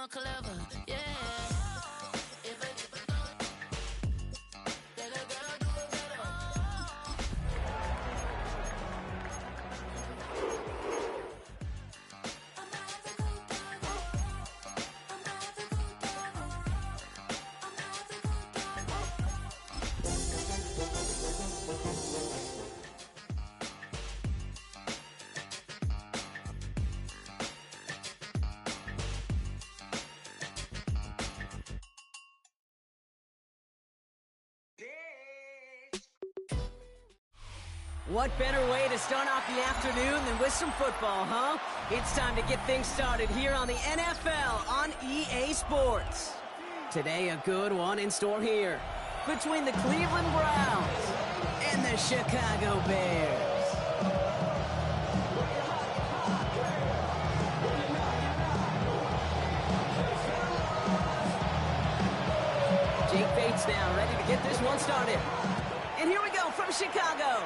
clever, yeah. What better way to start off the afternoon than with some football, huh? It's time to get things started here on the NFL on EA Sports. Today, a good one in store here between the Cleveland Browns and the Chicago Bears. Jake Bates now ready to get this one started. And here we go from Chicago.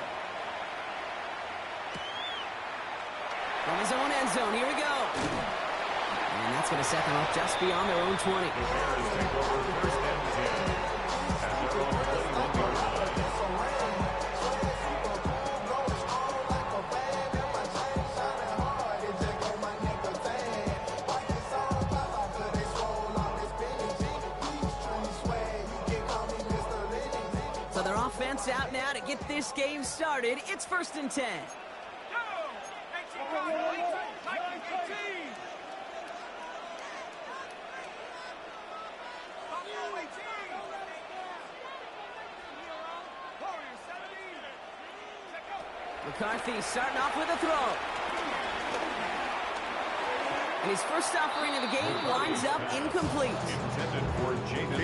From his own end zone, here we go. And that's going to set them up just beyond their own 20. So their offense out now to get this game started. It's 1st and 10. McCarthy starting off with a throw. And his first offering of the game winds up incomplete.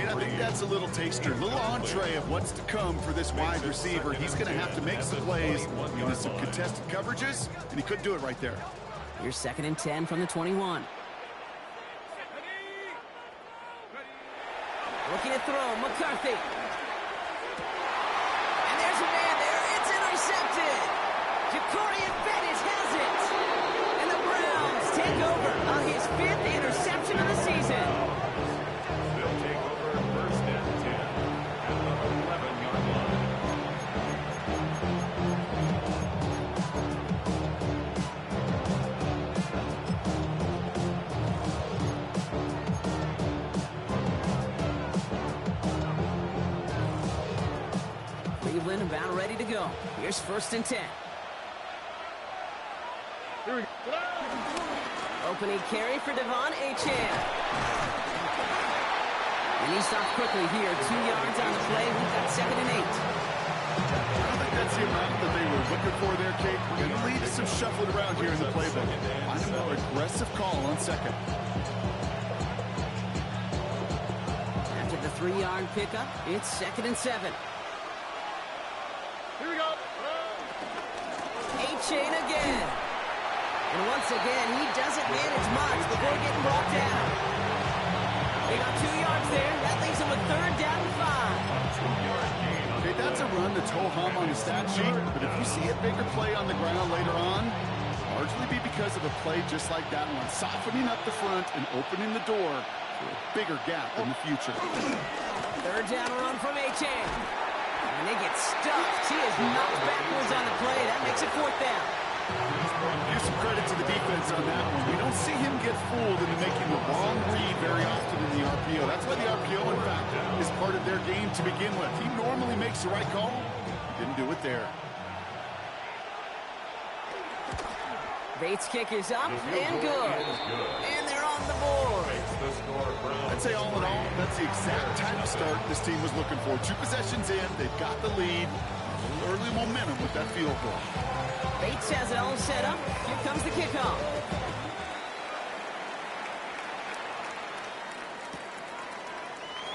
I think that's a little taster, a little entree of what's to come for this wide receiver. He's going to have to make some plays into some contested coverages, and he couldn't do it right there. Here's 2nd and 10 from the 21. Looking to throw, McCarthy. And there's a man there. It's intercepted. Jacorian Bennett has it. And the Browns take over on his 5th interception of the season. They'll take over 1st and 10 at the 11-yard line. Cleveland about ready to go. Here's 1st and 10. Opening carry for Devon Achane. And he stops quickly here. 2 yards on the play. We've got 2nd and 8. I don't think that's the amount that they were looking for there, Kate. We're going to lead to some shuffling around here in the playbook. Find a more aggressive call on 2nd. After the 3-yard pickup, it's 2nd and 7. Here we go. Achane again. And once again, he doesn't manage much before getting brought down. They got 2 yards there. That leaves them with 3rd down and 5. Okay, that's a run that's ho-hum on the stat sheet, but if you see a bigger play on the ground later on, largely be because of a play just like that one, softening up the front and opening the door for a bigger gap in the future. 3rd down run from Achane. And they get stuffed. He is knocked backwards on the play. That makes it 4th down. Give some credit to the defense on that one. We don't see him get fooled into making the wrong read very often in the RPO. That's why the RPO, in fact, is part of their game to begin with. He normally makes the right call. Didn't do it there. Bates' kick is up and good. And they're on the board. I'd say all in all, that's the exact type of start this team was looking for. 2 possessions in, they've got the lead. A little early momentum with that field goal. Bates has it all set up. Here comes the kickoff.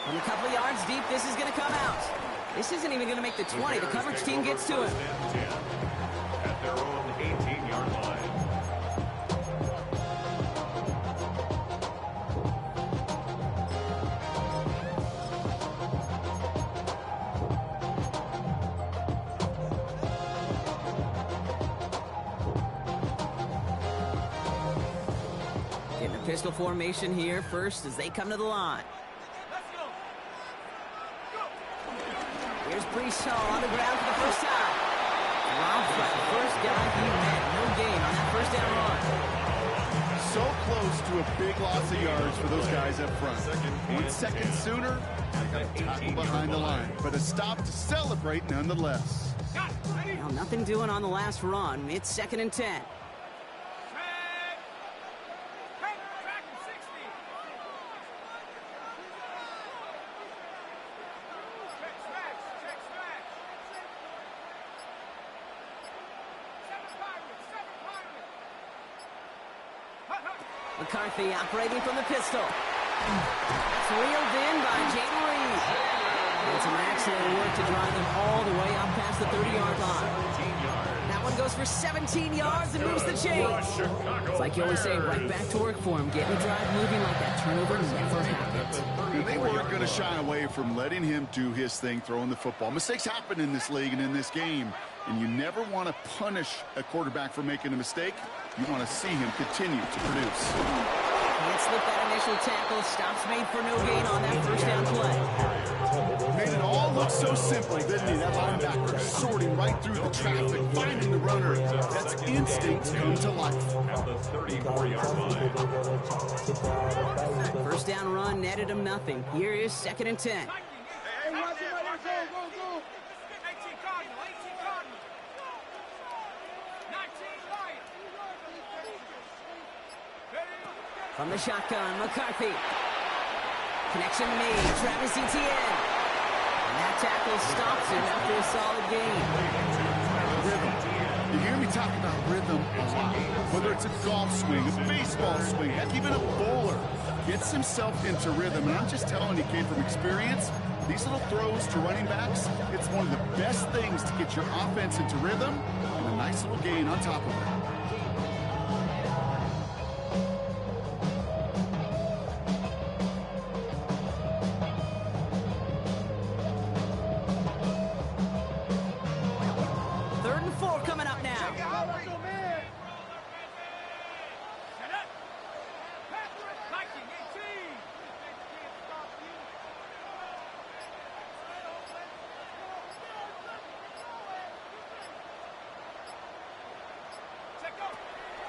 From a couple of yards deep, this is going to come out. This isn't even going to make the 20. The coverage team gets to it. At their own 18-yard line. Pistol formation here first as they come to the line. Here's Breece Hall on the ground for the first time. Robbed by the first guy he met. No gain on that first down run. So close to a big loss of yards for those guys up front. 1 second sooner, they got a tackle behind the line. But a stop to celebrate nonetheless. Now, nothing doing on the last run. It's 2nd and 10. McCarthy operating from the pistol. It's reeled in by Jayden Reed. And some excellent work to drive them all the way up past the 30-yard line. That one goes for 17 yards and moves the chains. It's like you always say, right back to work for him. Getting the drive moving like that turnover never happened. And they weren't going to shy away from letting him do his thing, throwing the football. Mistakes happen in this league and in this game. And you never want to punish a quarterback for making a mistake. You want to see him continue to produce. Can't slip that initial tackle. Stops made for no gain on that first down play. Made it all look so simple, didn't he? That linebacker sorting right through the traffic, finding the runner. That's instinct come to life. At the 34-yard line. First down run netted him nothing. Here is 2nd and 10. From the shotgun, McCarthy. Connection made, Travis Etienne. And that tackle stops him after a solid gain. Rhythm. You hear me talk about rhythm a lot. Whether it's a golf swing, a baseball swing, heck, even a bowler gets himself into rhythm. And I'm just telling you, kid, from experience, these little throws to running backs, it's one of the best things to get your offense into rhythm and a nice little gain on top of it.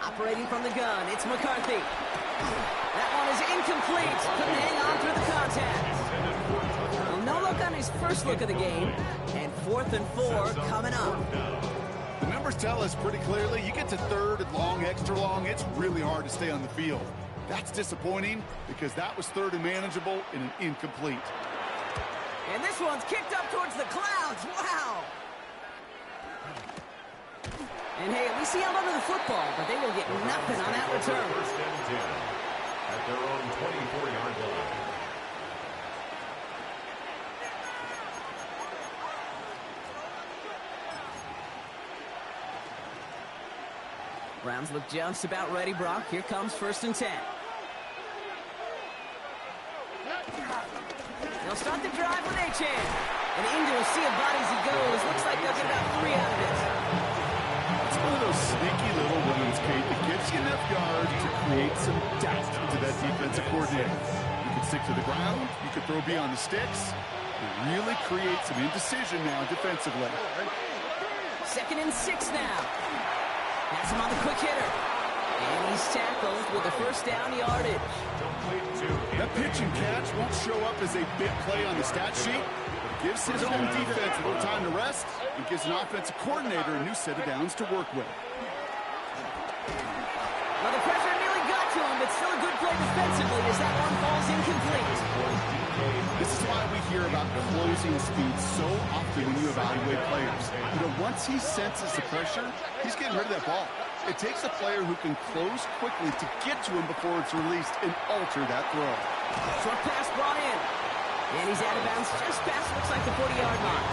Operating from the gun, it's McCarthy. That one is incomplete. Couldn't hang on through the contact. Well, no look on his first look of the game. And 4th and 4 coming up. The numbers tell us pretty clearly, you get to 3rd and long, extra long, it's really hard to stay on the field. That's disappointing because that was 3rd and manageable in an incomplete. And this one's kicked up towards the clouds. Wow. And hey, at least he held onto the football, but they will get nothing on that return. First and 10 at their own 24-yard line. Browns look just about ready, Brock. Here comes 1st and 10. They'll start the drive with Achane. And into a sea of bodies he goes. Looks like they'll get about 3 out of it. It's one of those sneaky little runs, Kate, that gives you enough yards to create some doubt into that defensive coordinator. You can stick to the ground. You can throw beyond the sticks. It really creates some indecision now defensively. 2nd and 6 now. Has him on the quick hitter. And he's tackled with a first down yardage. That pitch and catch won't show up as a big play on the stat sheet. Gives his own defense a little time to rest and gives an offensive coordinator a new set of downs to work with. Well, the pressure nearly got to him, but still a good play defensively as that one falls incomplete. This is why we hear about closing speed so often when you evaluate players. You know, once he senses the pressure, he's getting rid of that ball. It takes a player who can close quickly to get to him before it's released and alter that throw. Short pass brought in. And he's out of bounds just past, looks like the 40-yard line.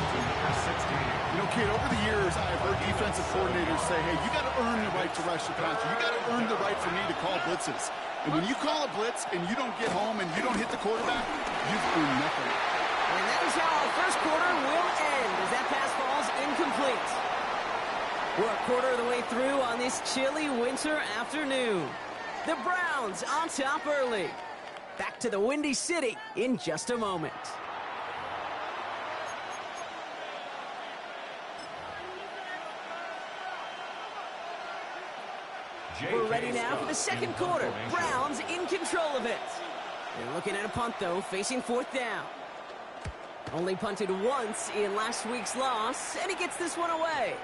You know, kid, over the years, I've heard defensive coordinators say, hey, you got to earn the right to rush the passer. You got to earn the right for me to call blitzes. And when you call a blitz and you don't get home and you don't hit the quarterback, you've earned nothing. And that is how our first quarter will end as that pass falls incomplete. We're a quarter of the way through on this chilly winter afternoon. The Browns on top early. Back to the Windy City in just a moment. We're ready now for the second quarter. Browns in control of it. They're looking at a punt, though, facing fourth down. Only punted once in last week's loss, and he gets this one away.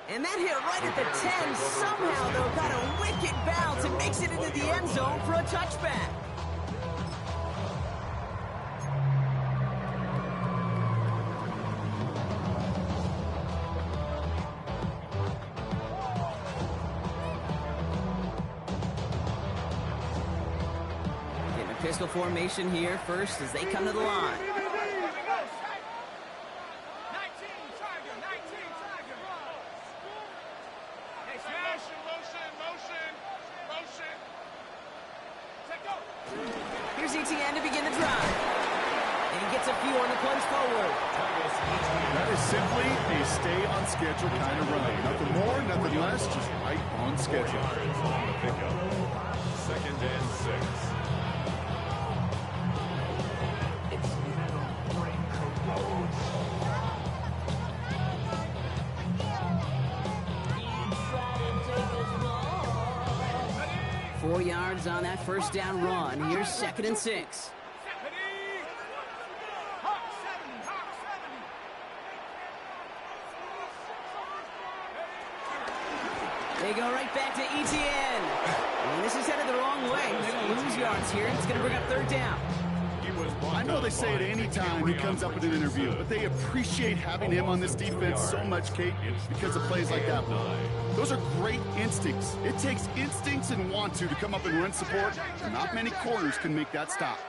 And that hit right at the 10. Somehow, though, got a wicked bounce and makes it into the end zone for a touchback. Pistol formation here first as they come to the line. Here's ETN to begin the drive. And he gets a few on the plunge forward. That is simply a stay on schedule kind of run. Nothing more, nothing less, just right on schedule. On the pickup. 2nd and 6. 4 yards on that first down run. Here's 2nd and 6. They go right back to ETN. And this is headed the wrong way. They're going to lose yards here. It's going to bring up 3rd down. I know they say it any time he comes up in an interview, but they appreciate having him on this defense so much, Kate, because of plays like that one. Those are great instincts. It takes instincts and want to come up and run support. Not many corners can make that stop.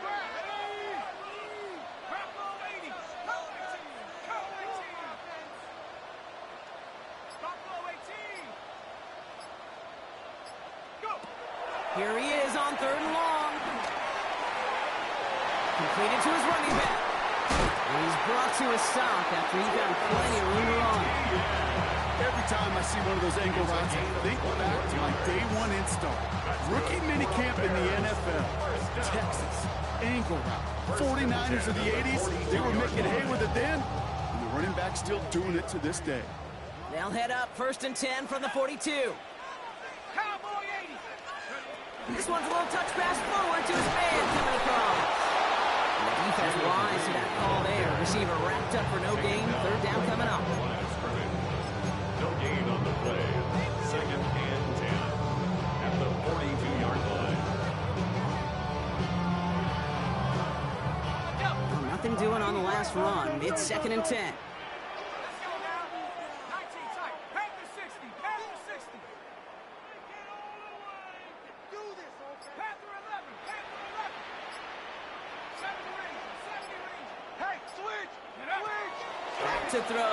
Here he is on 3rd and long. Completed to his running back. And he's brought to a stop after he got plenty of room to run. Every time I see one of those angle routes, I think back to my day one install. Rookie minicamp in the NFL. Texas, angle route. 49ers of the 80s, they were making hay with it then, and the running back's still doing it to this day. They'll head up 1st and 10 from the 42. This one's a little touch pass forward to his man coming across. And the defense wise to that call there. Receiver wrapped up for no gain. 3rd down coming up. No gain on the play. 2nd and 10 at the 42-yard line. Well, nothing doing on the last run. It's 2nd and 10. To throw. And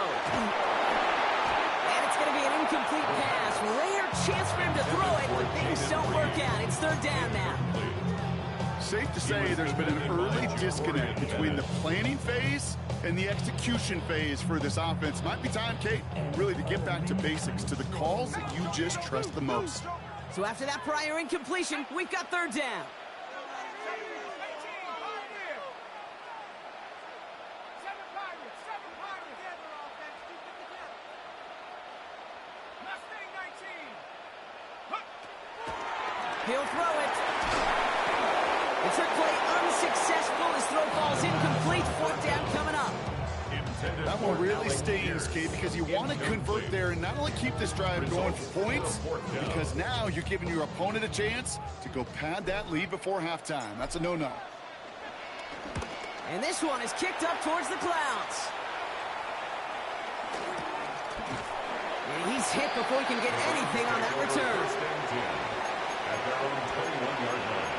it's going to be an incomplete pass. Rare chance for him to throw it, but things don't work out. It's 3rd down now. Safe to say there's been an early disconnect between the planning phase and the execution phase for this offense. Might be time, Kate, really to get back to basics, to the calls that you just trust the most. So after that prior incompletion, we've got 3rd down. He'll throw it. The trick play unsuccessful. His throw falls incomplete. 4th down coming up. That one really stings, Kate, because you want to convert there and not only keep this drive going for points, because now you're giving your opponent a chance to go pad that lead before halftime. That's a no-no. And this one is kicked up towards the clouds. And he's hit before he can get anything on that return. At their own 21-yard line.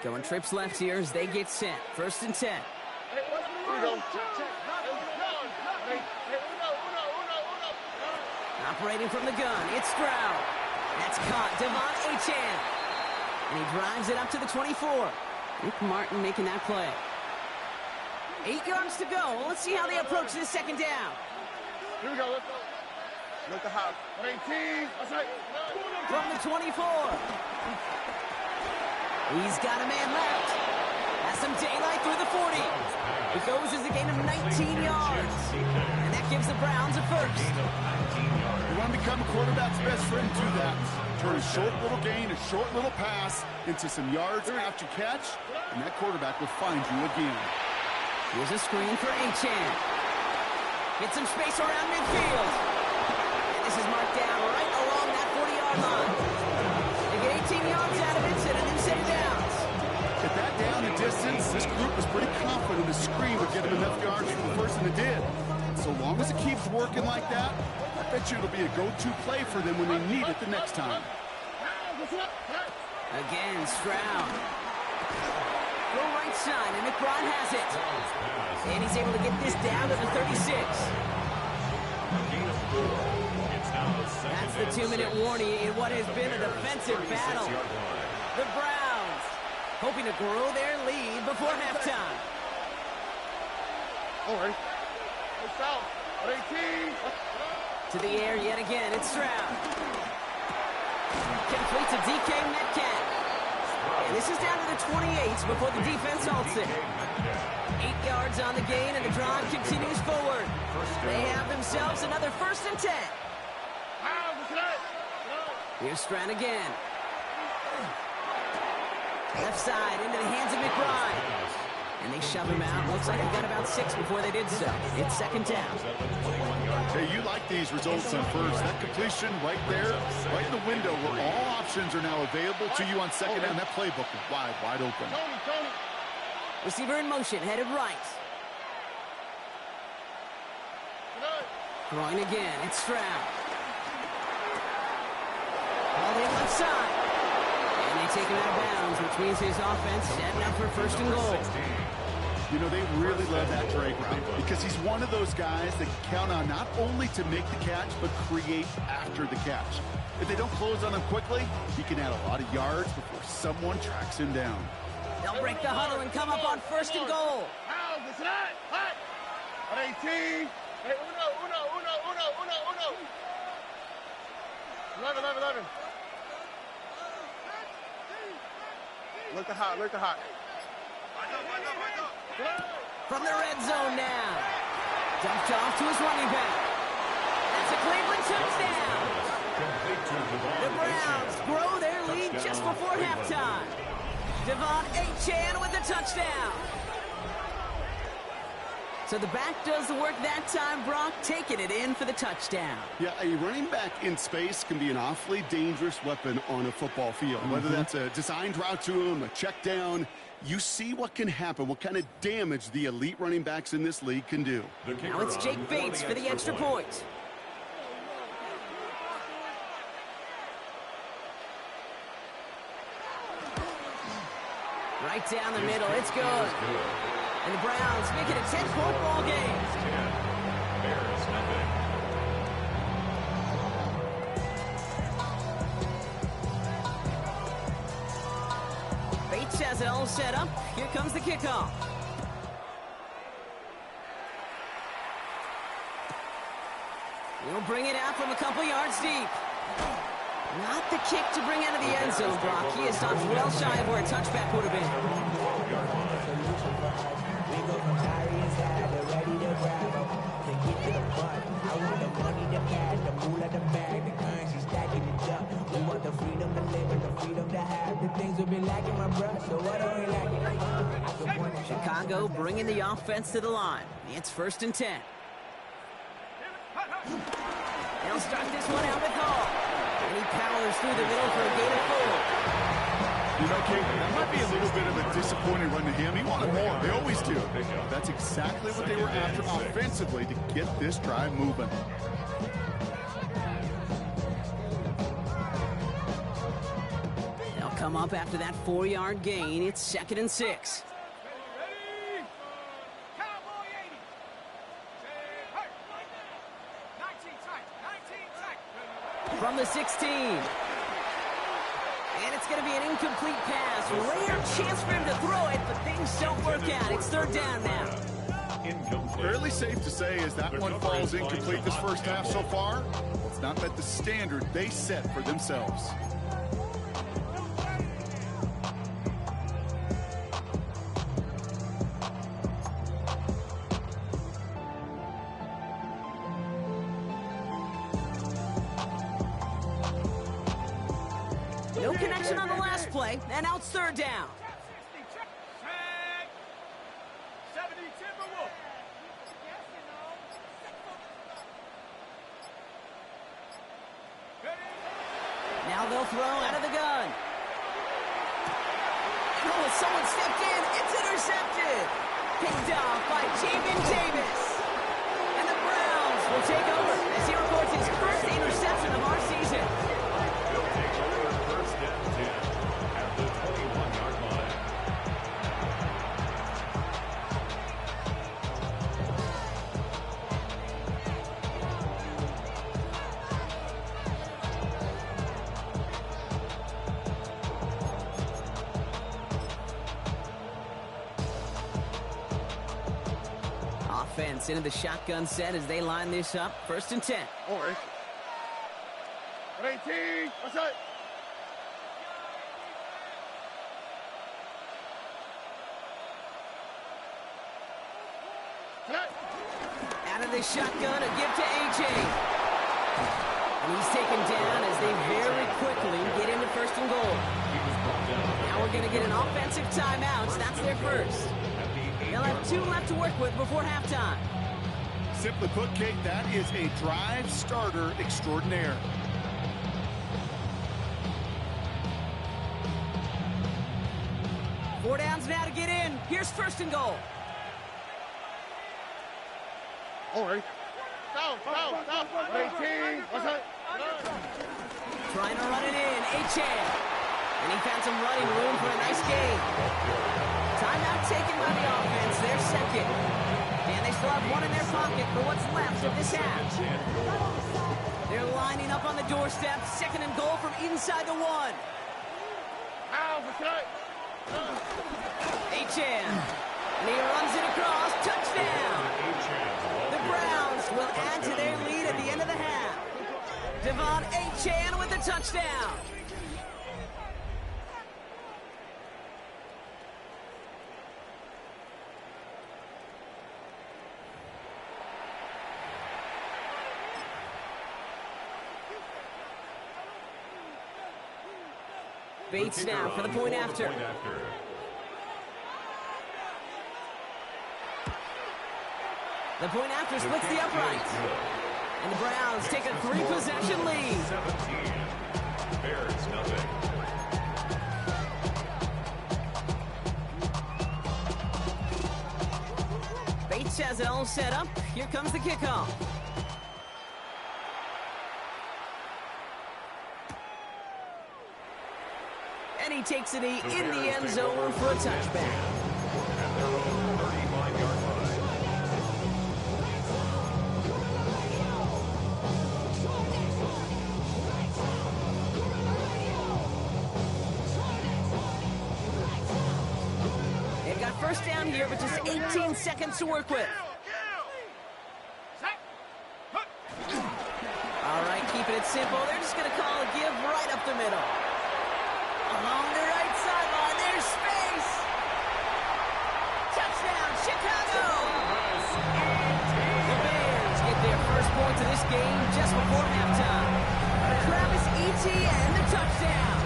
Going trips left here as they get set. 1st and 10. Operating from the gun, it's Stroud. That's caught. Devon Achane. And he drives it up to the 24. Nick Martin making that play. 8 yards to go. Let's see how they approach this second down. Here we go. Let's go. Look at how. 18. From the 24. He's got a man left. Has some daylight through the 40. It goes as a gain of 19 yards. And that gives the Browns a first. You want to become a quarterback's best friend, do that. Turn a short little gain, a short little pass into some yards after catch, and that quarterback will find you again. Here's a screen for Achane. Get some space around midfield. And this is marked down right along that 40-yard line. They get 18 yards out of it, and then set it downs. At that down and distance, this group was pretty confident the screen would get him enough yards for the first, and it did. So long as it keeps working like that, I bet you it'll be a go-to play for them when they need it the next time. Again, Stroud. Go right side, and McBride has it. And he's able to get this down to the 36. That's the 2-minute warning in what has been a defensive battle. The Browns hoping to grow their lead before halftime. All right. Let's go. 18. To the air yet again, it's Stroud. Complete to DK Metcalf. And this is down to the 28 before the defense halts it. 8 yards on the gain, and the drive continues forward. They have themselves another 1st and 10. Here's Stroud again. Left side into the hands of McBride. And they shove him out. Looks like they got about 6 before they did so. It's second down. Hey, you like these results on first. That completion right there, right in the window where all options are now available to you on second down. That playbook is wide open. Receiver in motion, headed right. Throwing again, it's Stroud. All in left side. And they take him out of bounds, which means his offense setting up for 1st and goal. You know, they really love that Drake route because he's one of those guys that can count on not only to make the catch, but create after the catch. If they don't close on him quickly, he can add a lot of yards before someone tracks him down. They'll break the huddle and come up on 1st and goal. 18. Hey, uno. 11. Look at hot. From the red zone now. Dumped off to his running back. That's a Cleveland touchdown. The Browns grow their lead just before halftime. Devon Achane with a touchdown. So the back does the work that time, Brock, taking it in for the touchdown. Yeah, a running back in space can be an awfully dangerous weapon on a football field. Whether that's a designed route to him, a check down, you see what can happen, what kind of damage the elite running backs in this league can do. Now it's Jake Bates for the extra point. Right down the middle, it's good. And the Browns make it a 10-point ball game. Bates has it all set up. Here comes the kickoff. He'll bring it out from a couple yards deep. Not the kick to bring out of the end zone, Brock. He is stopped well shy of where a touchback would have been. Chicago bringing the offense to the line. It's 1st and 10. They'll start this one out with Hall. And he powers through the middle for a gain of 4. You know, Kate, that might be a little bit of a disappointing run to him. He wanted more. They always do. That's exactly what they were after offensively to get this drive moving. They'll come up after that 4-yard gain. It's 2nd and 6. From the 16. And it's going to be an incomplete pass. Rare chance for him to throw it, but things don't work out. It's third down now. Fairly safe to say as that one falls incomplete this first half so far. It's not met the standard they set for themselves. No connection on the last play, and now it's third down. 70 Timberwolves. Now they'll throw out of the gun. Oh, someone stepped in. It's intercepted. Picked off by Jamin Davis. And the Browns will take over as he records his first interception of our season. He'll take over first and 10 at the 21-yard line. Offense into the shotgun set as they line this up. First and 10. All right. 18. What's that? Out of the shotgun, a give to AJ. And he's taken down as they very quickly get into first and goal. Now we're going to get an offensive timeout. So that's their first. They'll have 2 left to work with before halftime. Simply put, Kate, that is a drive starter extraordinaire. Four downs now to get in. Here's first and goal. All right. Down. 18. What's that? Trying to run it in. Achan. And he found some running room for a nice gain. Timeout taken by the offense. Their second. And they still have one in their pocket for what's left of this half. They're lining up on the doorstep. Second and goal from inside the 1. What's that? Achan. And he runs it across. Touchdown. The Browns will add to their lead at the end of the half. Devon Achan with the touchdown. Bates now for the point after. The point after splits the upright. And the Browns take a 3-possession lead. 17. Bears nothing. Bates has it all set up. Here comes the kickoff. And he takes it in the end zone for a touchback. At their own 35-yard line. They've got first down here, but just 18 seconds to work with. All right, keeping it simple. They're just going to call a give right up the middle. Along the right sideline, there's space. Touchdown, Chicago. The Bears get their first points of this game just before halftime. Travis Etienne, the touchdown.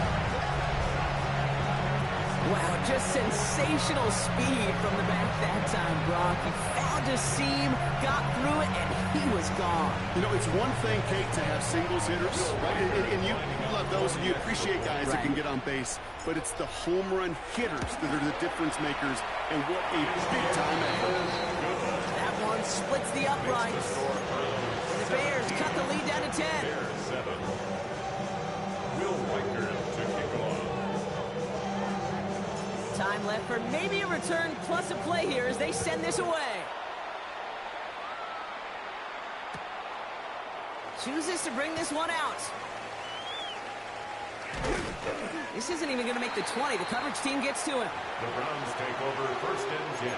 Wow, just sensational speed from the back that time, Brock. He found a seam, got through it, and he was gone. You know, it's one thing, Kate, to have singles hitters, right? And you love those, and you appreciate guys that can get on base. But it's the home run hitters that are the difference makers, and what a big-time effort. That one splits the uprights. And the Bears cut the lead down to 10. Bears 7. Will Riker to kick off. Time left for maybe a return plus a play here as they send this away. Chooses to bring this one out. This isn't even going to make the 20. The coverage team gets to him. The Browns take over 1st and 10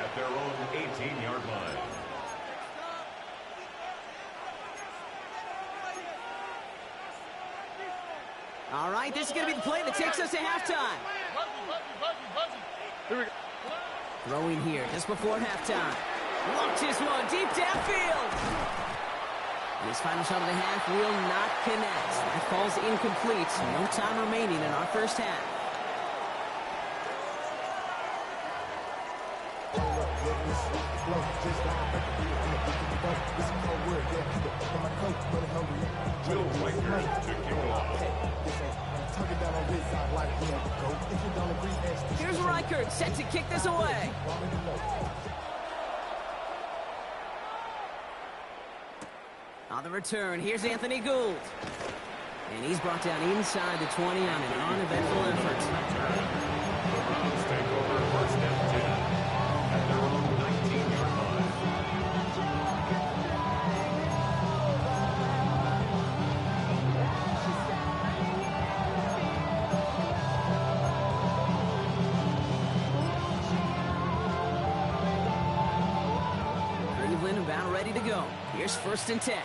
at their own 18-yard line. All right, this is going to be the play that takes us to halftime. Here we go. Throwing here just before halftime. Launches one deep downfield. And his final shot of the half will not connect. That falls incomplete. No time remaining in our first half. Will Whitener to kick off. Here's Reichert set to kick this away. On the return, here's Anthony Gould. And he's brought down inside the 20 on an uneventful effort. The Browns take over 1st and 10 at their own 19-yard line. Cleveland about ready to go. Here's 1st and 10.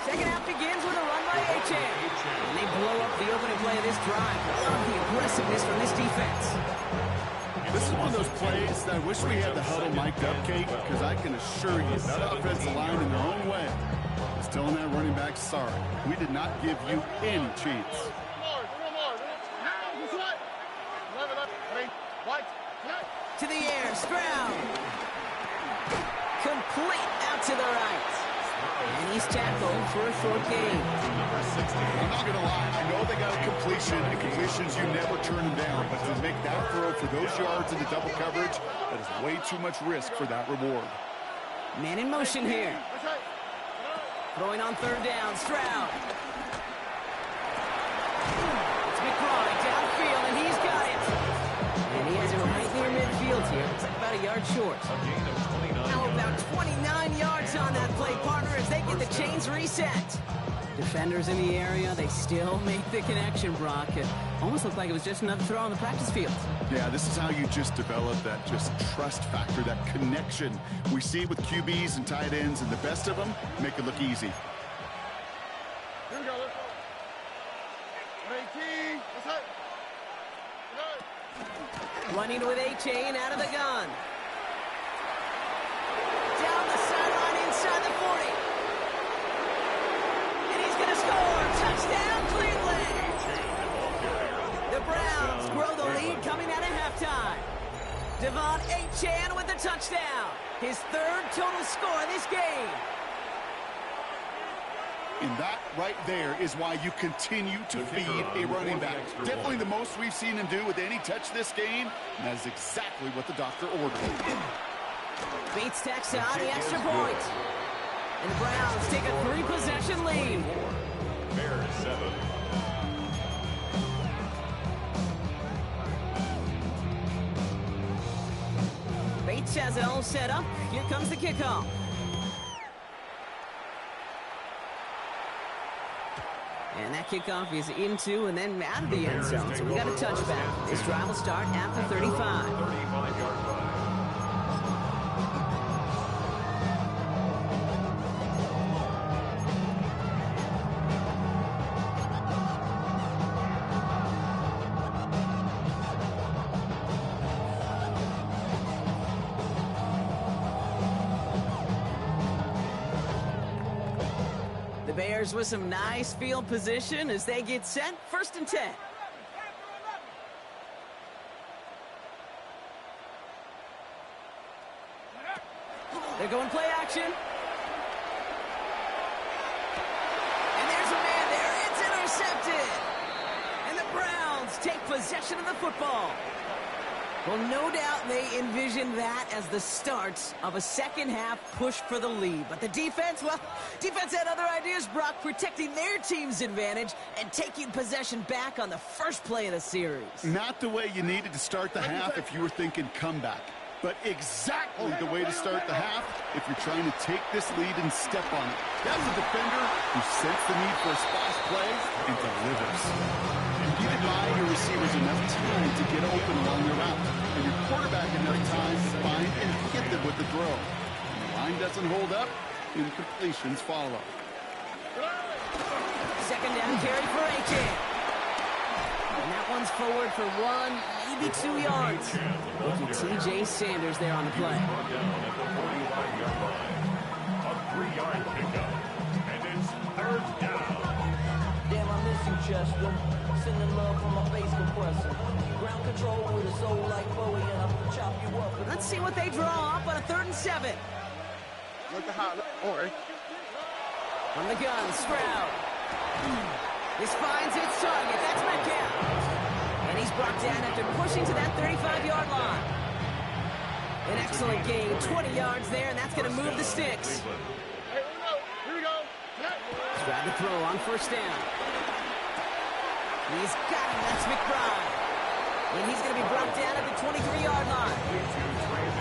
Second half begins with a run by Achane. And they blow up the opening play of this drive. Love the aggressiveness from this defense. This is one of those plays that I wish we had the huddle mic'd up, Kate, because I can assure you that offensive line in their own way is telling that running back, sorry, we did not give you any chance. To the air, Stroud. Complete out to the right. And he's tackled for a short gain. I'm not going to lie. I know they got a completion, and completions, you never turn them down. But to make that throw for those yards into double coverage, that is way too much risk for that reward. Man in motion here. Throwing on 3rd down, Stroud. It's McBride downfield, and he's got it. And he has it right near midfield here. It's like about a yard short. A gain of 29 How yards. about 29 yards on that play, partner, as they get the chains reset. Defenders in the area, they still make the connection, Brock. It almost looked like it was just another throw on the practice field. Yeah, this is how you just develop that just trust factor, that connection. We see it with QBs and tight ends, and the best of them make it look easy. Here we go. Let's go. 18. Let's hit. Running with Achane out of the gun. Down the sideline inside the 40. And he's going to score. Touchdown, Cleveland. The Browns grow the lead coming out of halftime. Devon Achane with the touchdown. His 3rd total score this game. And that right there is why you continue to feed a running back. Definitely the most we've seen him do with any touch this game, and that is exactly what the doctor ordered. Bates tacks on the extra point. And the Browns take a 3-possession lead. Bears 7. Bates has it all set up. Here comes the kickoff. And that kickoff is into and then out of the end zone. So we got a touchback. This drive will start at the 35. 35-yard line. The Bears with some nice field position as they get set. 1st and 10. They're going play action. And there's a man there. It's intercepted. And the Browns take possession of the football. Well, no doubt they envisioned that as the start of a second-half push for the lead. But the defense, well, defense had other ideas, Brock, protecting their team's advantage and taking possession back on the first play of the series. Not the way you needed to start the half if you were thinking comeback. but exactly the way to start the half if you're trying to take this lead and step on it. That's a defender who sensed the need for a splash play and delivers. You give your receivers enough time to get open along the route, and your quarterback enough time to find and hit them with the throw. When the line doesn't hold up, incompletions follow. Second down carry for Achane. And that one's forward for 1, maybe 2 yards. Looking T.J. Sanders there on the play. Down at the 45-yard line. A 3-yard pickup. And it's third down. Damn, I miss you, Chester. Sending love from my face compressor. Ground control with a soul like Bowie, and I'll chop you up. Let's see what they draw up on a 3rd and 7. Look at how. Or From the gun, Stroud. This finds its target. That's Metcalf. And he's brought down after pushing to that 35-yard line. An excellent gain, 20 yards there, and that's going to move the sticks. hey, here we go. Stroud to throw on 1st down. He's got him. That's McBride. And he's going to be brought down at the 23-yard line.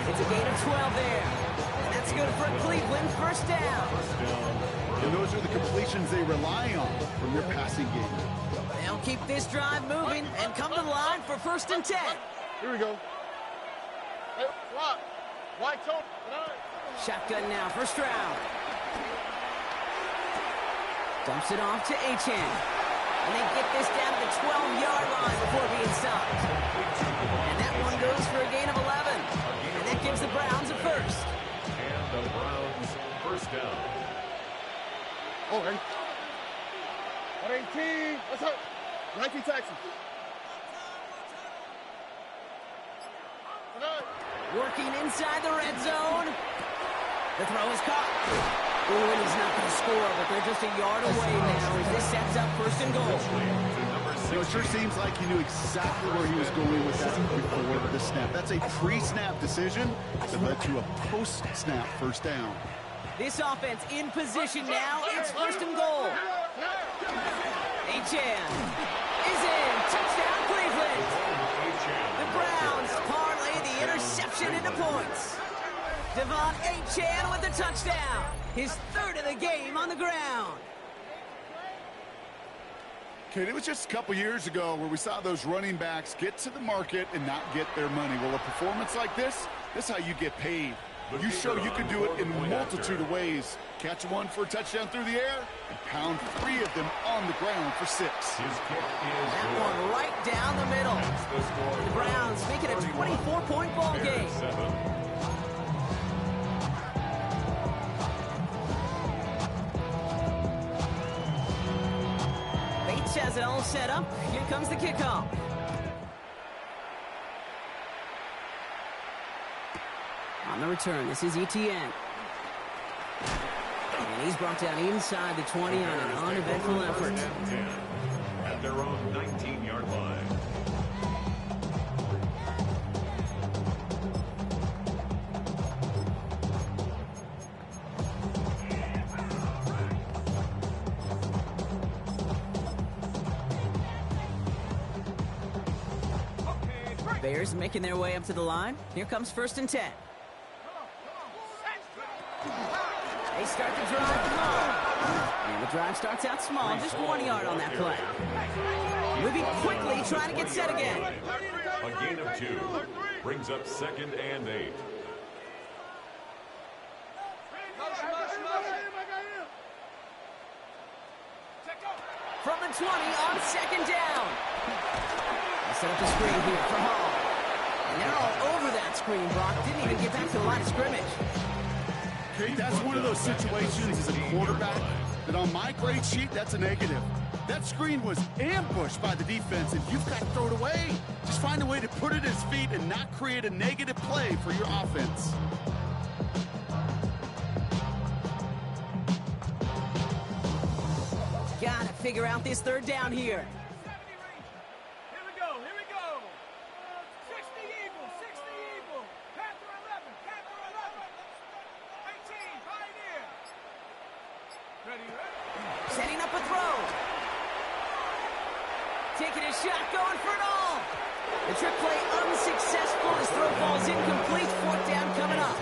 It's a gain of 12 there. And that's good for Cleveland. 1st down. And those are the completions they rely on from their passing game. They'll keep this drive moving and come to the line for 1st and 10. Here we go. Hey, lock. White tone. Shotgun now for Stroud. Dumps it off to Achane. And they get this down to the 12-yard line before being stopped. And that one goes for a gain of 11. And that gives the Browns a 1st. And the Browns 1st down. Okay. 118. Let's go. 19 Texans. Working inside the red zone. The throw is caught. Ooh, and he's not going to score, but they're just a yard away now as this sets up 1st and goal. It sure seems like he knew exactly where he was going with that before the snap. That's a pre-snap decision that led to a post-snap 1st down. This offense in position now. It's 1st and goal. Achane is in. Touchdown, Cleveland. The Browns parlay the interception into points. Devon Achane with the touchdown. His 3rd of the game on the ground. Okay, it was just a couple years ago where we saw those running backs get to the market and not get their money. Well, a performance like this is how you get paid. You show you can do it in a multitude of ways. Catch one for a touchdown through the air and pound 3 of them on the ground for 6. His kick is That good. one right down the middle. That's the score. The Browns make it a 24-point ball game. 7. Bates has it all set up. Here comes the kickoff. On the return, this is Etienne. And he's brought down inside the 20 on an uneventful effort. 1st and 10 at their own 19-yard line. Bears making their way up to the line. Here comes 1st and 10. They start the drive small. And the drive starts out small, just 1 yard on that play. Moving quickly, trying to get set again. A gain of 2 brings up 2nd and 8. From the 20 on 2nd down. They set up the screen here for Hall. And they're all over that screen, Brock. Didn't even get back to the line of scrimmage. Okay, that's one of those situations as a quarterback that on my grade sheet, that's a negative. That screen was ambushed by the defense, and you've got to throw it away. Just find a way to put it at his feet and not create a negative play for your offense. Gotta figure out this 3rd down here. Here we go. 60 Eagles, 60 Eagles. Panther 11, Panther 11. 18, Pioneer. Ready? Setting up a throw. Taking a shot, going for it all. The trick play unsuccessful. His throw falls incomplete. Fourth down coming up.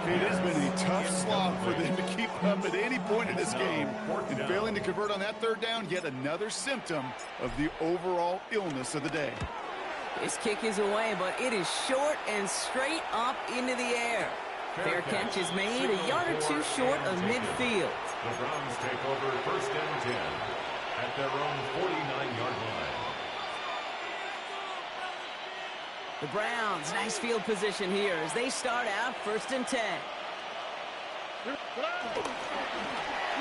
It has been a tough slog for them to keep up at any point in this game. And failing to convert on that third down, yet another symptom of the overall illness of the day. This kick is away, but it is short and straight up into the air. Fair catch is made a yard or two short of midfield. The Browns take over 1st and 10 at their own 49-yard line. The Browns, nice field position here as they start out 1st and 10.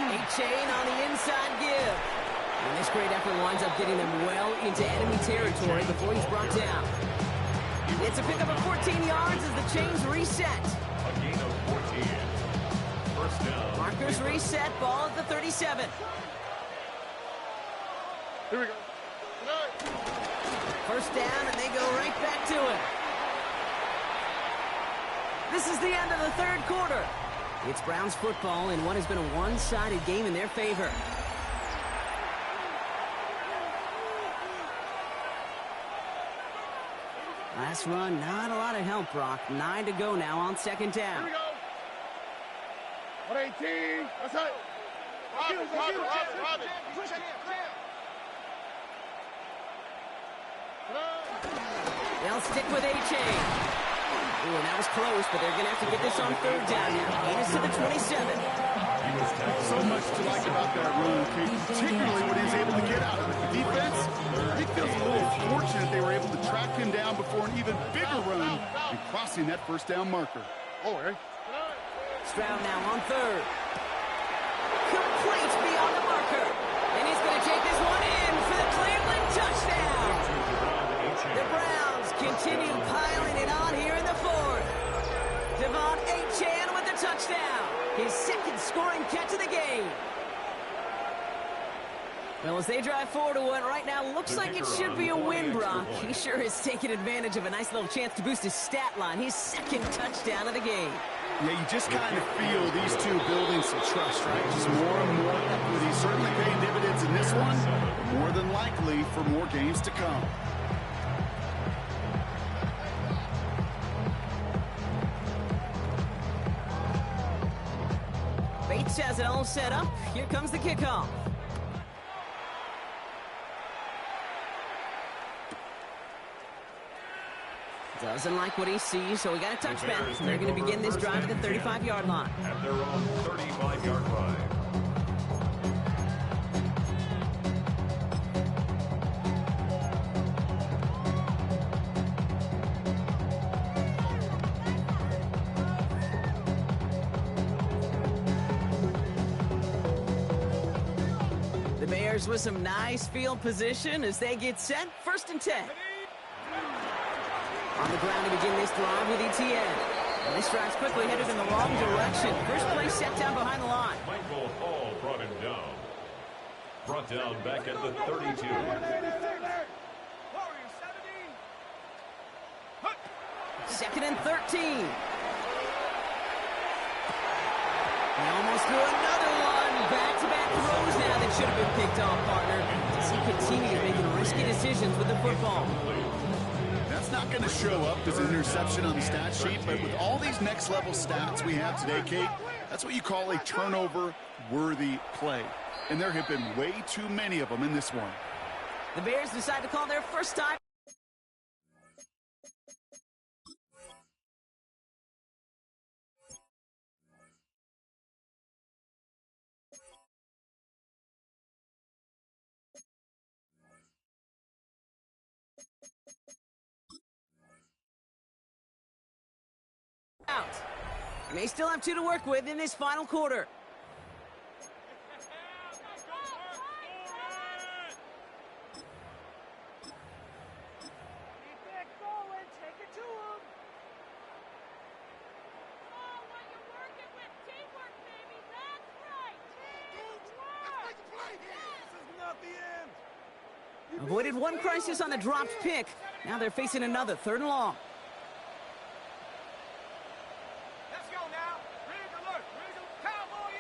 A-Chain on the inside give. And this great effort winds up getting them well into enemy territory before he's brought down. It's a pickup of 14 yards as the chains reset. A gain of 14. 1st down. Markers reset, ball at the 37. Here we go. 1st down, and they go right back to it. This is the end of the 3rd quarter. It's Browns football in what has been a one-sided game in their favor. Last run, not a lot of help, Brock. 9 to go now on 2nd down. Here we go. 118. That's it. Rob it. Push it. They'll stick with A-Chain. Ooh, and that was close, but they're going to have to get this on 3rd down now. Gain is to the 27. So much to like about that run, Kate, particularly when he's able to get out of it. The defense, it feels a little fortunate they were able to track him down before an even bigger run and crossing that 1st down marker. Oh, hey. Stroud now on 3rd. Complete beyond the marker. And he's going to take this one in for the Cleveland touchdown. The Browns continue piling it on here in the 4th. Devon A-Chan with the touchdown. His 2nd scoring catch of the game. Well, as they drive forward to what right now looks like it should be a win, Brock. He sure has taken advantage of a nice little chance to boost his stat line. His 2nd touchdown of the game. Yeah, you just kind of feel these two building some trust, right? Just more and more equity. Certainly paying dividends in this one, more than likely for more games to come. Bates has it all set up. Here comes the kickoff. Doesn't like what he sees, so we got a touchback. They're going to begin this drive at the 35-yard line. At their own 35-yard line. The Bears with some nice field position as they get set. 1st and 10. On the ground to begin this drive with Etienne. And this drive's quickly headed in the wrong direction. First play set down behind the line. Michael Hall brought him down. Brought down back at the 32. Second and 13. They almost threw another one. Back-to-back throws now that should have been picked off, partner. As he continues making risky decisions with the football. That's not going to show up as an interception on the stat sheet, but with all these next-level stats we have today, Kate, that's what you call a turnover-worthy play. And there have been way too many of them in this one. The Bears decide to call their first time. Out. They may still have 2 to work with in this final quarter. Avoided one crisis on the dropped pick. Now they're facing another 3rd and long. Let's go now. Ready to alert. Ready to Cowboy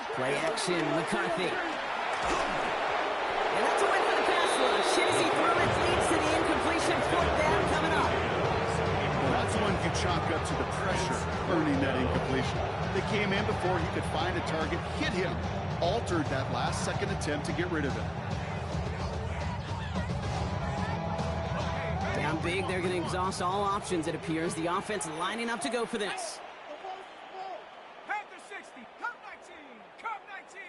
80. Play action, McCarthy. And that's a win for the pass rush. Hit as he threw it, leads to the incompletion. Fourth down coming up. Well, that's the one you chalk up to the pressure, earning that incompletion. They came in before he could find a target, hit him, altered that last-second attempt to get rid of it. Down big, they're going to exhaust all options, it appears. The offense lining up to go for this. Panther 60, Cub 19, Cub 19.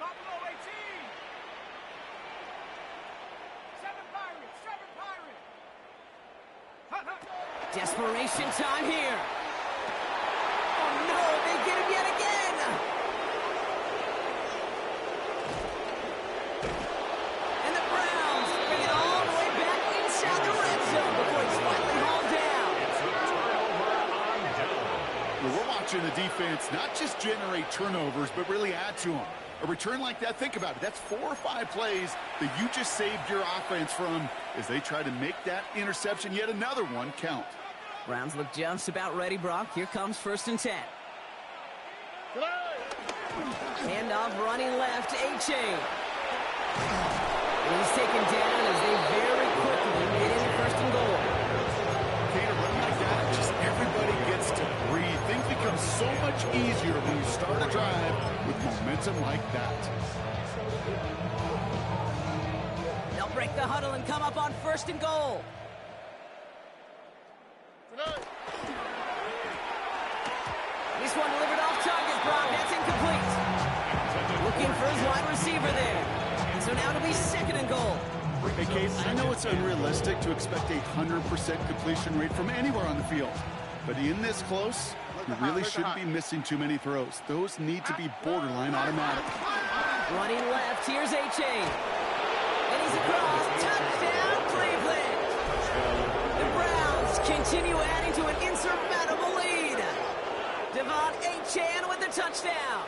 Buffalo 18. 7 Pirates, 7 Pirates. Desperation time here. Oh no, they get him yet again. And the Browns bring it all the way back inside the red zone before it's finally hauled down. It's a turnover on down. Well, we're watching the defense not just generate turnovers, but really add to them. A return like that, think about it. That's 4 or 5 plays that you just saved your offense from as they try to make that interception, yet another one, count. Browns look just about ready, Brock. Here comes 1st and 10. Handoff running left, A-Chain. And he's taken down as they very quickly get into 1st and goal. Okay, to run like that, just everybody gets to breathe. Things become so much easier when you start a drive with momentum like that. They'll break the huddle and come up on 1st and goal. This one delivered off target, Brock. That's incomplete. Looking for his wide receiver there. And so now it'll be 2nd and goal. Hey, Case, I know it's unrealistic to expect a 100% completion rate from anywhere on the field. But in this close, you really shouldn't be missing too many throws. Those need to be borderline automatic. Running left, here's A-Chain. And he's across. Touchdown, Cleveland. The Browns continue adding to an insurmountable lead. Devon A-Chain with the touchdown.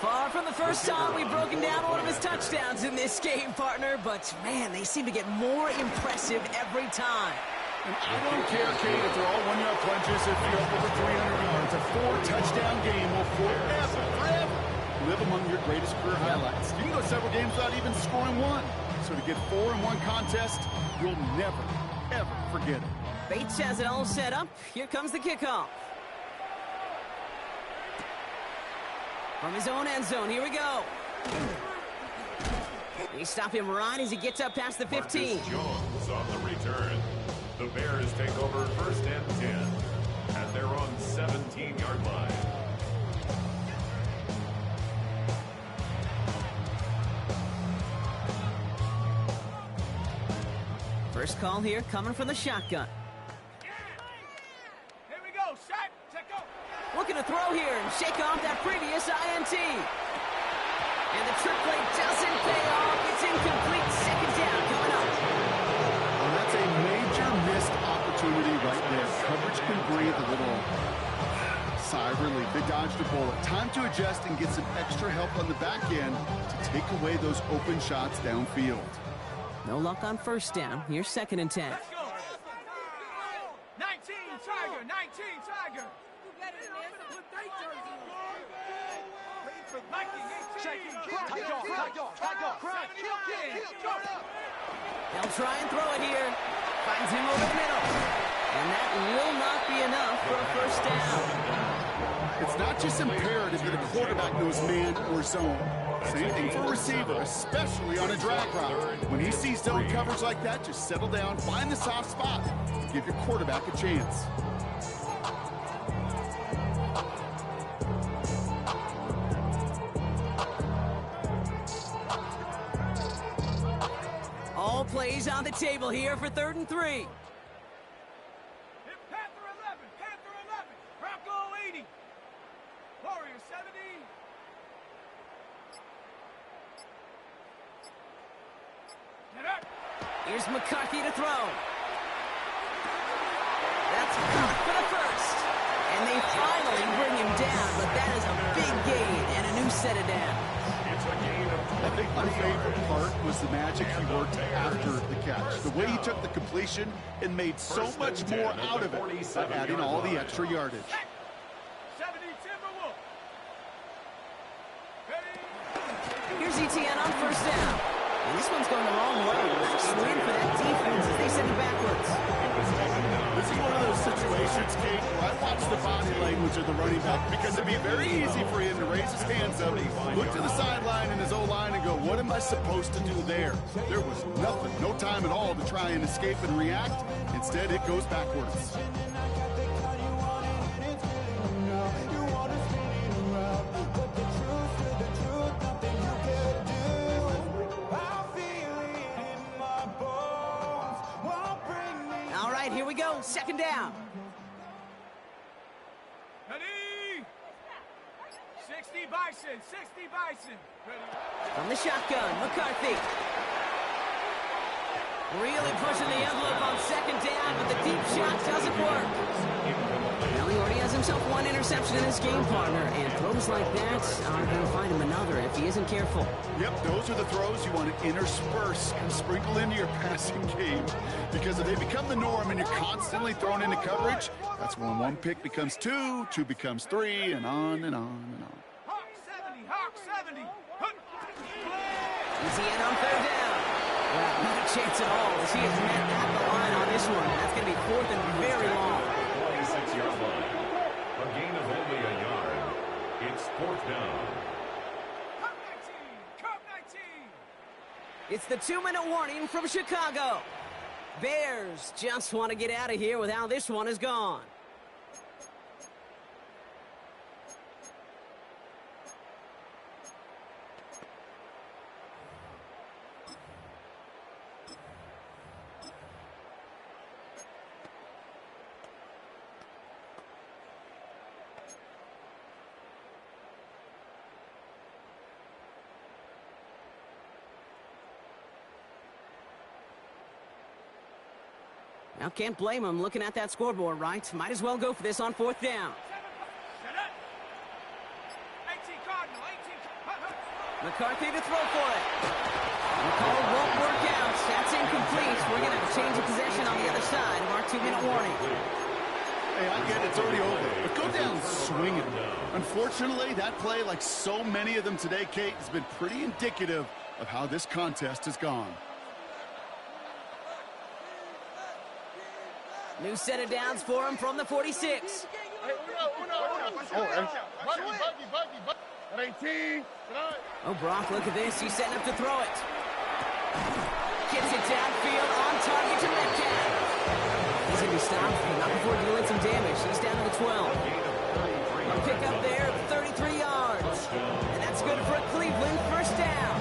Far from the first time we've broken down one of his touchdowns in this game, partner, but man, they seem to get more impressive every time. And I don't care, Kate, if they're all 1-yard plunges, if you're up over 300 yards. A 4-touchdown game will forever live among your greatest career highlights. You can go several games without even scoring one. So to get 4 in one contest, you'll never, ever forget it. Bates has it all set up. Here comes the kickoff. From his own end zone, here we go. They stop him right as he gets up past the 15. Marcus Jones on the return. The Bears take over 1st and 10 at their own 17-yard line. First call here coming from the shotgun. Here we go, shot, check go. Looking to throw here and shake off that previous INT. And the trick play doesn't pay off. It's incomplete. 2nd down coming up. Well, that's a major missed opportunity right there. Coverage can breathe a little sigh of relief. They dodged a bullet. Time to adjust and get some extra help on the back end to take away those open shots downfield. No luck on 1st down. Here's 2nd and 10. Let's go. 19 Tiger, 19 Tiger. They'll try and throw it here. Finds him over the middle. And that will not be enough for a 1st down. It's not just imperative that a quarterback knows man or zone. Same thing for a receiver, especially on a drag route. When he sees zone coverage like that, just settle down, find the soft spot, and give your quarterback a chance. All plays on the table here for 3rd and 3. Hit Panther 11, Panther 11, Bronco 80, Warrior 70. Get up. Here's McCarthy to throw. That's caught for the 1st. And they finally bring him down, but that is a big gain and a new set of downs. It's a gain of I think my favorite part was the magic he worked after the catch. The way he took the completion and made so much more out of it by adding all the extra yardage. 70 Timberwolf. Here's Etienne on first down. And this one's going the wrong way. Swing for that defense as they send it backwards. This is one of those situations, Kate, where I watch the body language of the running back because it'd be very easy for him to raise his hands up, look to the sideline in his O-line and go, what am I supposed to do there? There was nothing, no time at all to try and escape and react. Instead, it goes backwards. Here we go, second down. Ready? 60 Bison, 60 Bison. Ready? From the shotgun, McCarthy. Really pushing the envelope on second down, but the deep shot doesn't work. Well, he already has himself one interception in his game, partner, and throws like that are going to find him another if he isn't careful. Yep, those are the throws you want to intersperse and sprinkle into your passing game, because if they become the norm and you're constantly thrown into coverage, that's when one pick becomes two, two becomes three, and on and on and on. Hawk 70, Hawk 70. Is he in on third down? Well, not a chance at all as he has met at the line on this one. That's going to be fourth and very long. 26-yard line. A gain of only a yard. It's fourth down. Cup 19, Cup 19. It's the 2-minute warning from Chicago. Bears just want to get out of here with how this one is gone. Now, can't blame him looking at that scoreboard, right? Might as well go for this on fourth down. Set up. 18 Cardinal, 18. McCarthy to throw for it. The call won't work out. That's incomplete. We're going to have a change of possession on the other side of our 2-minute warning. Hey, I get it. It's already over. But go down swinging. Unfortunately, that play, like so many of them today, Kate, has been pretty indicative of how this contest has gone. New set of downs for him from the 46. Hey, Uno. Buggy. At 18. Oh, Brock, look at this. He's setting up to throw it. Gets it downfield on target to Metcalf. He's going to be stopped, but not before doing some damage. He's down to the 12. A pick up there of 33 yards. And that's good for a Cleveland first down.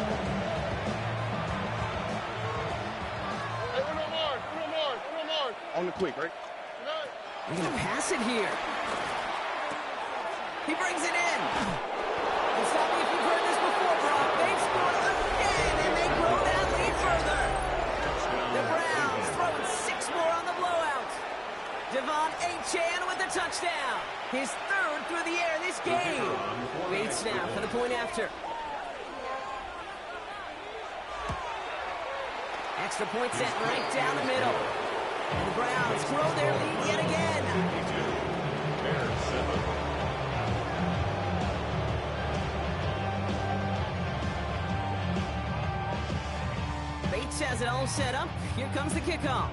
Hey, Uno more. On the quick, right? They're going to pass it here. He brings it in. And stop me if you've heard this before, Brock. They've scored again, and they grow that lead further. The Browns throwing 6 more on the blowout. Devon Achane with the touchdown. His third through the air this game. Bates now for the point after. Extra point set right down the middle. And the Browns grow their lead yet again. Bears 7. Bates has it all set up. Here comes the kickoff.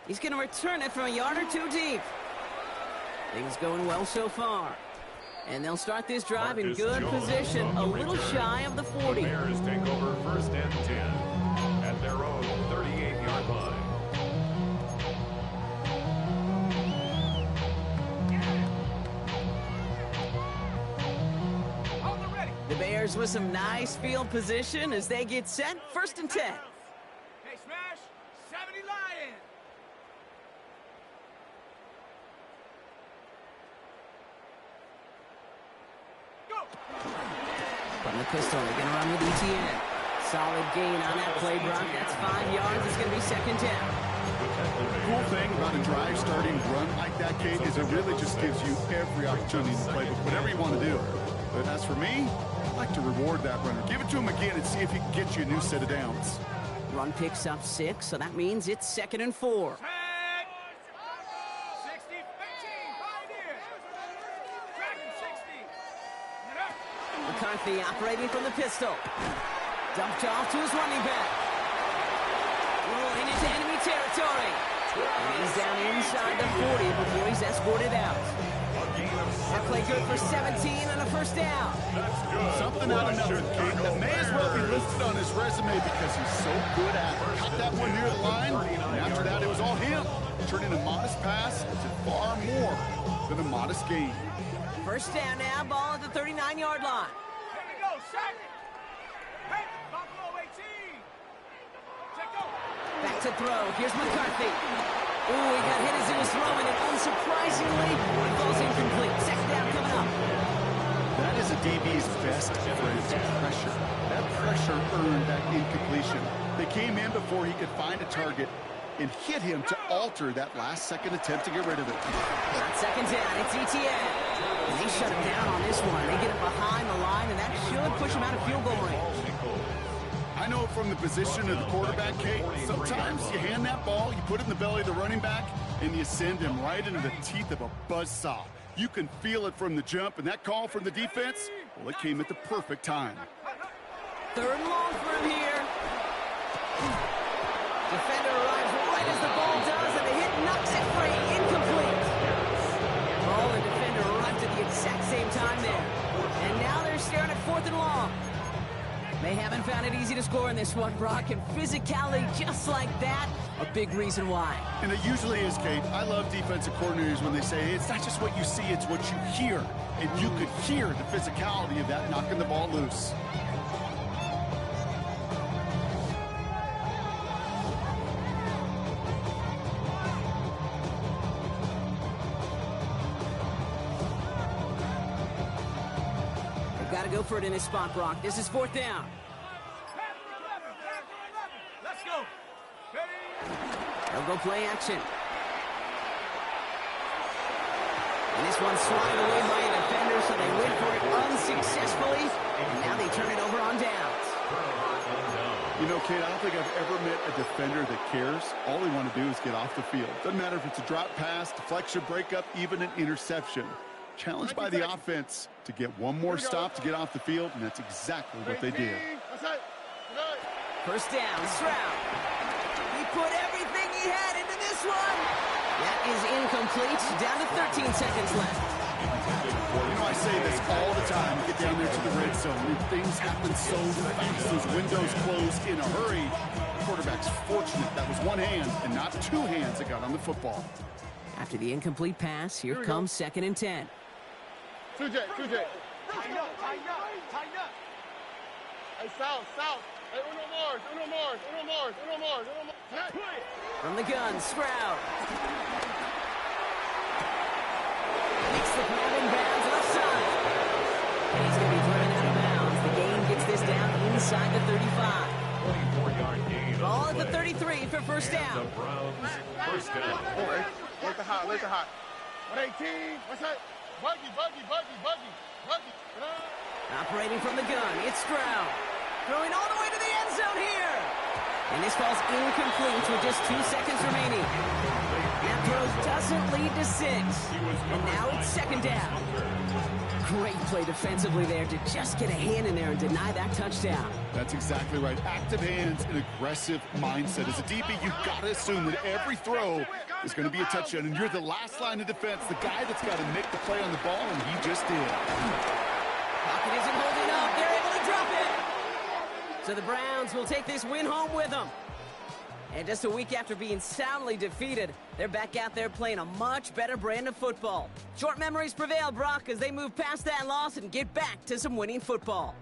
He's going to return it from a yard or two deep. Things going well so far. And they'll start this drive in good position, a little shy of the 40. The Bears take over first and 10 at their own 38-yard line. Hold it ready. The Bears with some nice field position as they get set, first and 10. Hey, smash. 70 Lions. From the pistol, they're going to run with Etienne. Solid gain on that play, Brock. That's 5 yards. It's going to be second down. The cool thing about a drive starting run like that, Kate, is it really just gives you every opportunity to play with whatever you want to do. But as for me, I like to reward that runner. Give it to him again and see if he can get you a new set of downs. Run picks up 6, so that means it's second and 4. Tag. 60, 15, 5 in. McCarthy operating from the pistol. Dumped off to his running back. Rolling into enemy territory. And he's down inside the 40 before he's escorted out. That play good for 17 and a first down. Something out of nothing, Kate. That may as well be listed on his resume because he's so good at it. Got that one near the line, and after that it was all him. Turning a modest pass to far more than a modest gain. First down now, ball at the 39-yard line. Here we go, sack it. Hey, Buffalo 18. Check go. Back to throw. Here's McCarthy. Ooh, he got hit as he was throwing it. Unsurprisingly, it falls incomplete. Second down coming up. That is a DB's best friend, pressure. That pressure earned that incompletion. They came in before he could find a target and hit him to alter that last-second attempt to get rid of it. On second down, it's ETN. And they shut him down on this one. They get him behind the line, and that should push him out of field goal range. I know from the position of the quarterback, Kate, sometimes you hand that ball, you put it in the belly of the running back, and you send him right into the teeth of a buzzsaw. You can feel it from the jump, and that call from the defense, well, it came at the perfect time. Third and long for him here. Defender arrives right as the ball does, and the hit knocks it free. Incomplete. Ball and defender arrived at the exact same time there. And now they're staring at fourth and long. They haven't found it easy to score in this one, Brock, and physicality just like that, a big reason why. And it usually is, Kate. I love defensive coordinators when they say, hey, it's not just what you see, it's what you hear. And you could hear the physicality of that knocking the ball loose. Got to go for it in this spot, Brock. This is fourth down. Let's go. They'll go play action. And this one's swatted away by a defender, so they went for it unsuccessfully. And now they turn it over on downs. You know, Kate, I don't think I've ever met a defender that cares. All they want to do is get off the field. Doesn't matter if it's a drop pass, deflection, breakup, even an interception. Challenged by the offense to get one more stop to get off the field, and that's exactly what they did. First down, Stroud. He put everything he had into this one. That is incomplete. Down to 13 seconds left. You know, I say this all the time. You get down there to the red zone, and things happen so fast. Those windows close in a hurry. The quarterback's fortunate that was one hand and not two hands that got on the football. After the incomplete pass, here comes second and 10. 2J. Tighten up. Hey, south. Hey, Uno Mars. From the gun, Stroud. Makes the grab in bounds left side. And he's going to be driven out of bounds. The gain gets this down inside the 35. 24-yard gain. Ball at the 33 for first down. The Browns, first down. Where's the hot? 118. What's that? Buggy. Operating from the gun, it's Stroud. Throwing all the way to the end zone here. And this ball's incomplete with just 2 seconds remaining. That throw doesn't lead to 6. And now it's second down. Great play defensively there to just get a hand in there and deny that touchdown. That's exactly right. Active hands and aggressive mindset. As a DB, you've got to assume that every throw is going to be a touchdown, and you're the last line of defense, the guy that's got to make the play on the ball, and he just did. Pocket isn't holding up. They're able to drop it. So the Browns will take this win home with them. And just a week after being soundly defeated, they're back out there playing a much better brand of football. Short memories prevail, Brock, as they move past that loss and get back to some winning football.